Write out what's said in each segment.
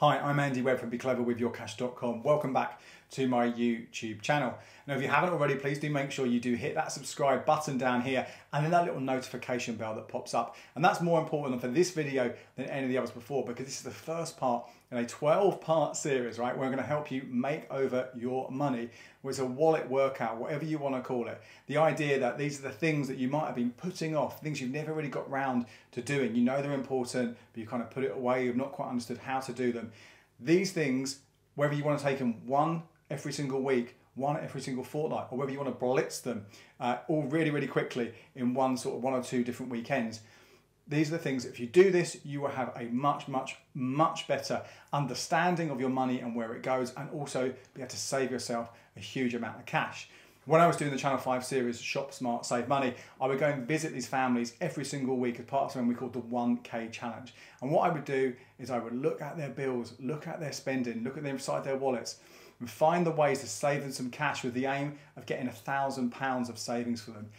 Hi, I'm Andy Webb from BeCleverWithYourCash.com. Welcome back to my YouTube channel. Now, if you haven't already, please do make sure you do hit that subscribe button down here and then that little notification bell that pops up. And that's more important for this video than any of the others before, because this is the first part in a 12-part series, right? We're going to help you make over your money. It's a wallet workout, whatever you want to call it. The idea that these are the things that you might have been putting off, things you've never really got round to doing. You know they're important, but you kind of put it away. You've not quite understood how to do them. These things, whether you want to take them one every single week, one every single fortnight, or whether you want to blitz them all really quickly in one or two different weekends, these are the things, if you do this, you will have a much better understanding of your money and where it goes, and also be able to save yourself a huge amount of cash. When I was doing the Channel 5 series, Shop Smart, Save Money, I would go and visit these families every single week as part of something we called the 1K Challenge. And what I would do is I would look at their bills, look at their spending, look at them inside their wallets, and find the ways to save them some cash with the aim of getting £1,000 of savings for them.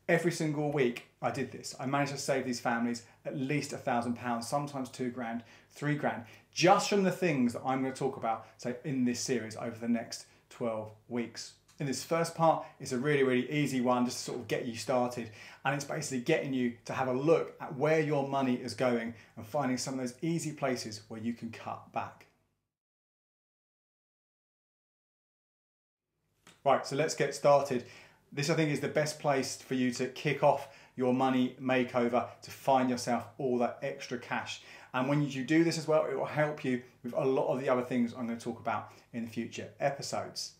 Every single week I did this. I managed to save these families at least £1,000, sometimes £2 grand, £3 grand, just from the things that I'm going to talk about in this series over the next 12 weeks. In this first part, it's a really easy one just to sort of get you started, and it's basically getting you to have a look at where your money is going and finding some of those easy places where you can cut back. Right, so let's get started. This, I think, is the best place for you to kick off your money makeover, to find yourself all that extra cash. And when you do this as well, it will help you with a lot of the other things I'm going to talk about in future episodes.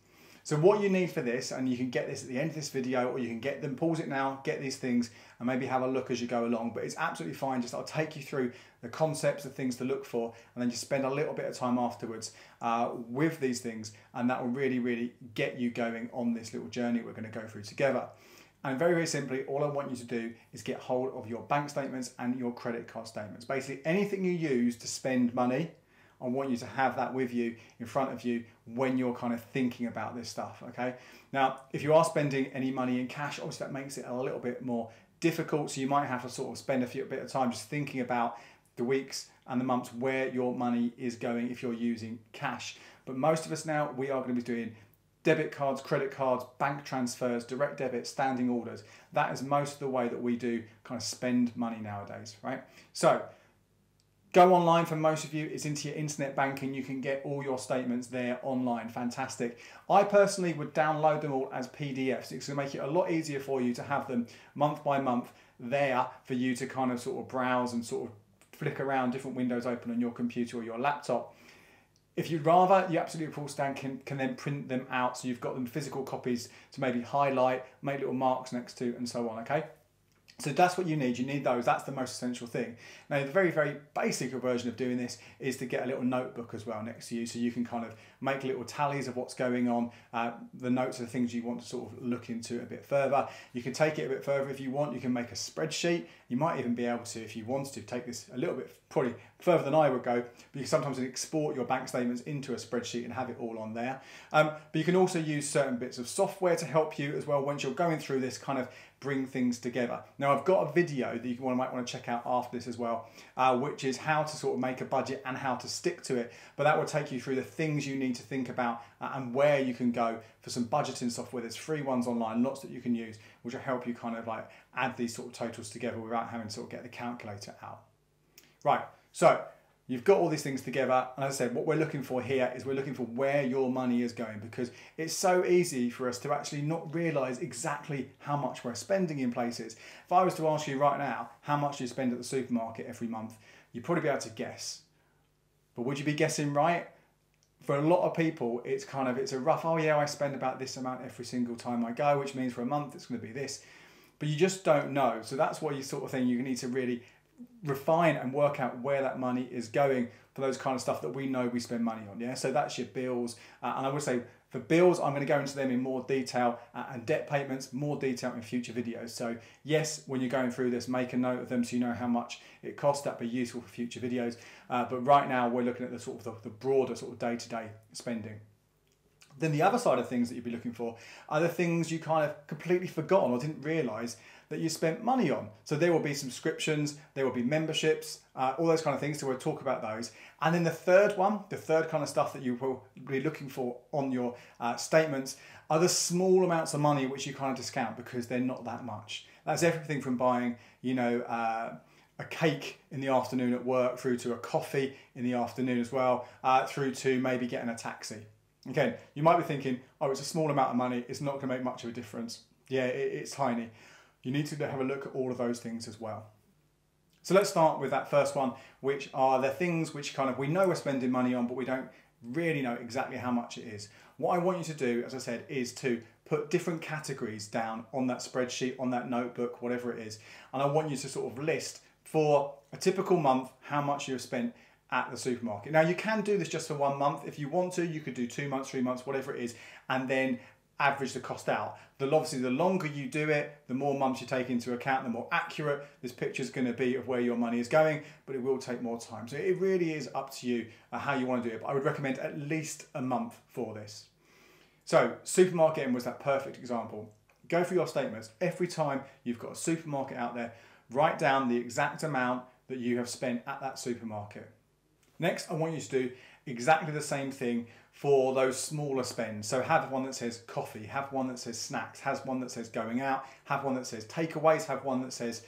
So what you need for this, and you can get this at the end of this video, or you can get them, pause it now, get these things, and maybe have a look as you go along. But it's absolutely fine. Just I'll take you through the concepts, the things to look for, and then just spend a little bit of time afterwards with these things, and that will really get you going on this little journey we're going to go through together. And very simply, all I want you to do is get hold of your bank statements and your credit card statements. Basically, anything you use to spend money, I want you to have that with you, in front of you, when you're kind of thinking about this stuff, okay? Now, if you are spending any money in cash, obviously that makes it a little bit more difficult, so you might have to sort of spend a bit of time just thinking about the weeks and the months where your money is going if you're using cash. But most of us now, we are going to be doing debit cards, credit cards, bank transfers, direct debit, standing orders. That is most of the way that we do kind of spend money nowadays, right? So, go online for most of you. It's into your internet banking. You can get all your statements there online. Fantastic. I personally would download them all as PDFs. It's going to make it a lot easier for you to have them month by month there for you to kind of sort of browse and sort of flick around different windows open on your computer or your laptop. If you'd rather, you absolutely, of course, can then print them out, so you've got them physical copies to maybe highlight, make little marks next to, and so on, okay? So that's what you need. You need those. That's the most essential thing. Now, the very basic version of doing this is to get a little notebook as well next to you, so you can kind of make little tallies of what's going on. The notes are the things you want to sort of look into a bit further. You can take it a bit further if you want. You can make a spreadsheet. You might even be able to, if you wanted to, take this a little bit probably further than I would go, but you can sometimes export your bank statements into a spreadsheet and have it all on there. But you can also use certain bits of software to help you as well once you're going through this, kind of bring things together. Now, I've got a video that you might want to check out after this as well, which is how to sort of make a budget and how to stick to it. But that will take you through the things you need to think about and where you can go for some budgeting software. There's free ones online, lots that you can use, which will help you kind of like add these sort of totals together without having to sort of get the calculator out. Right, so you've got all these things together, and as I said, what we're looking for here is we're looking for where your money is going, because it's so easy for us to actually not realise exactly how much we're spending in places. If I was to ask you right now, how much do you spend at the supermarket every month, you'd probably be able to guess. But would you be guessing right? For a lot of people, it's a rough, oh yeah, I spend about this amount every single time I go, which means for a month it's going to be this. But you just don't know. So that's what you sort of thing you need to really refine and work out where that money is going for those kind of stuff that we know we spend money on. Yeah, so that's your bills, and I would say for bills I'm going to go into them in more detail, and debt payments more detail in future videos. So yes, when you're going through this, make a note of them so you know how much it costs. That'd be useful for future videos, but right now we're looking at the sort of the broader sort of day-to-day spending. Then the other side of things that you'd be looking for are the things you kind of completely forgotten or didn't realise that you spent money on. So there will be subscriptions, there will be memberships, all those kind of things. So we'll talk about those. And then the third one, the third kind of stuff that you will be looking for on your statements are the small amounts of money which you kind of discount because they're not that much. That's everything from buying, you know, a cake in the afternoon at work, through to a coffee in the afternoon as well, through to maybe getting a taxi. Again, you might be thinking, oh, it's a small amount of money, it's not going to make much of a difference. Yeah, it's tiny. You need to have a look at all of those things as well. So let's start with that first one, which are the things which kind of we know we're spending money on, but we don't really know exactly how much it is. What I want you to do, as I said, is to put different categories down on that spreadsheet, on that notebook, whatever it is. And I want you to sort of list for a typical month how much you've spent at the supermarket. Now you can do this just for 1 month. If you want to, you could do 2 months, 3 months, whatever it is, and then average the cost out. Obviously, the longer you do it, the more months you take into account, the more accurate this picture is going to be of where your money is going, but it will take more time. So it really is up to you how you want to do it. But I would recommend at least a month for this. So supermarket was that perfect example. Go through your statements. Every time you've got a supermarket out there, write down the exact amount that you have spent at that supermarket. Next, I want you to do exactly the same thing for those smaller spends. So have one that says coffee, have one that says snacks, have one that says going out, have one that says takeaways, have one that says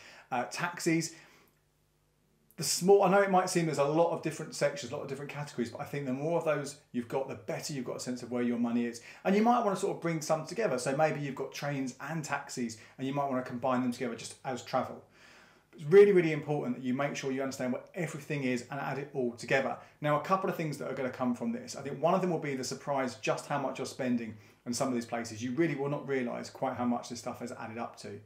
taxis. I know it might seem there's a lot of different sections, a lot of different categories, but I think the more of those you've got, the better you've got a sense of where your money is. And you might want to sort of bring some together. So maybe you've got trains and taxis, and you might want to combine them together just as travel. It's really, really important that you make sure you understand what everything is and add it all together. Now, a couple of things that are going to come from this. I think one of them will be the surprise just how much you're spending on some of these places. You really will not realise quite how much this stuff has added up to.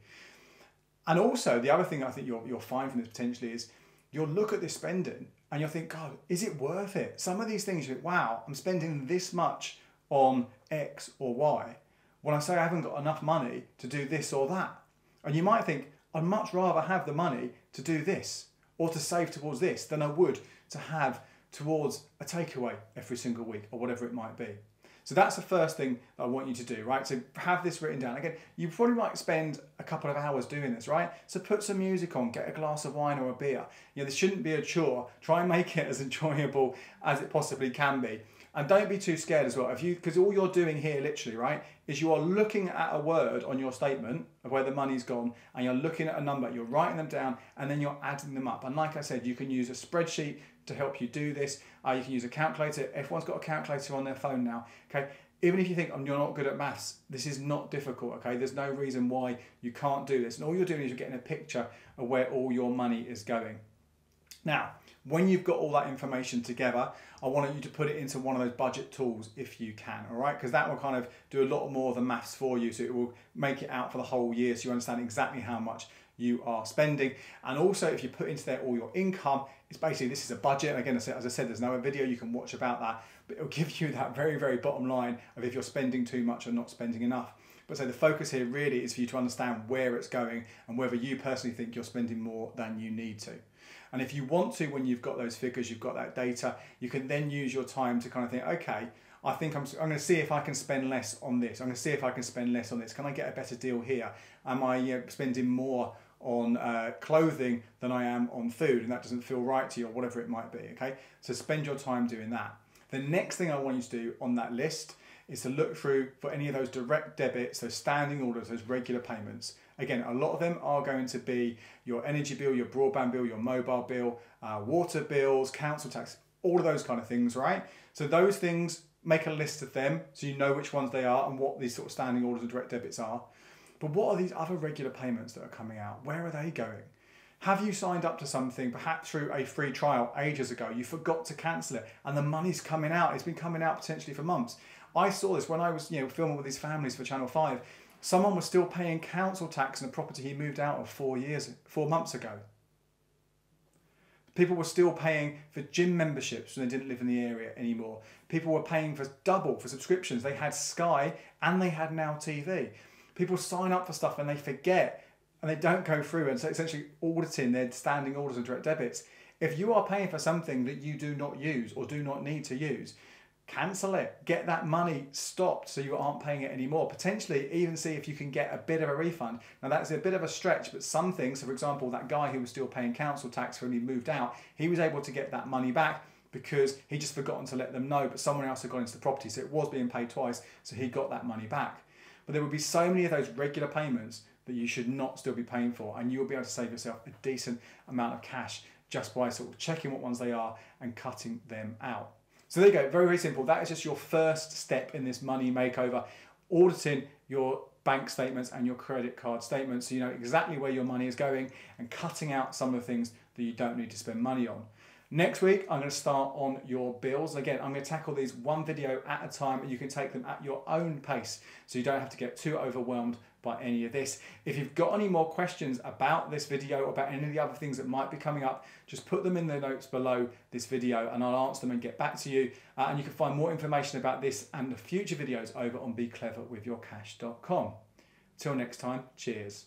And also, the other thing I think you'll find from this potentially is you'll look at this spending and you'll think, God, is it worth it? Some of these things you think, wow, I'm spending this much on X or Y when I say I haven't got enough money to do this or that. And you might think, I'd much rather have the money to do this or to save towards this than I would to have towards a takeaway every single week or whatever it might be. So that's the first thing that I want you to do, right? So have this written down. Again, you probably might spend a couple of hours doing this, right? So put some music on, get a glass of wine or a beer. You know, this shouldn't be a chore. Try and make it as enjoyable as it possibly can be. And don't be too scared as well, because all you're doing here literally, right, is you are looking at a word on your statement of where the money's gone, and you're looking at a number, you're writing them down, and then you're adding them up. And like I said, you can use a spreadsheet to help you do this. You can use a calculator. Everyone's got a calculator on their phone now, okay? Even if you think you're not good at maths, this is not difficult, okay? There's no reason why you can't do this. And all you're doing is you're getting a picture of where all your money is going. Now, when you've got all that information together, I want you to put it into one of those budget tools if you can, all right? Because that will kind of do a lot more of the maths for you. So it will make it out for the whole year so you understand exactly how much you are spending. And also if you put into there all your income, it's basically, this is a budget. Again, as I said, there's no video you can watch about that, but it'll give you that very, very bottom line of if you're spending too much or not spending enough. But so the focus here really is for you to understand where it's going and whether you personally think you're spending more than you need to. And if you want to, when you've got those figures, you've got that data, you can then use your time to kind of think, okay, I think I'm going to see if I can spend less on this. I'm going to see if I can spend less on this. Can I get a better deal here? Am I spending more on clothing than I am on food? And that doesn't feel right to you or whatever it might be, okay? So spend your time doing that. The next thing I want you to do on that list is to look through for any of those direct debits, those standing orders, those regular payments. Again, a lot of them are going to be your energy bill, your broadband bill, your mobile bill, water bills, council tax, all of those kind of things, right? So those things, make a list of them so you know which ones they are and what these sort of standing orders and direct debits are. But what are these other regular payments that are coming out? Where are they going? Have you signed up to something, perhaps through a free trial ages ago? You forgot to cancel it and the money's coming out. It's been coming out potentially for months. I saw this when I was filming with these families for Channel 5. Someone was still paying council tax on a property he moved out of 4 months ago. People were still paying for gym memberships when they didn't live in the area anymore. People were paying for double for subscriptions. They had Sky and they had Now TV. People sign up for stuff and they forget and they don't go through, and so essentially auditing their standing orders and direct debits. If you are paying for something that you do not use or do not need to use, cancel it, get that money stopped so you aren't paying it anymore. Potentially even see if you can get a bit of a refund. Now that's a bit of a stretch, but some things, so for example, that guy who was still paying council tax when he moved out, he was able to get that money back because he just forgotten to let them know, but someone else had gone into the property, so it was being paid twice, so he got that money back. But there would be so many of those regular payments that you should not still be paying for, and you will be able to save yourself a decent amount of cash just by sort of checking what ones they are and cutting them out. So there you go, very, very simple. That is just your first step in this money makeover, auditing your bank statements and your credit card statements so you know exactly where your money is going and cutting out some of the things that you don't need to spend money on. Next week, I'm going to start on your bills. Again, I'm going to tackle these one video at a time, and you can take them at your own pace so you don't have to get too overwhelmed by any of this. If you've got any more questions about this video or about any of the other things that might be coming up, just put them in the notes below this video and I'll answer them and get back to you. And you can find more information about this and the future videos over on becleverwithyourcash.com. Till next time, cheers.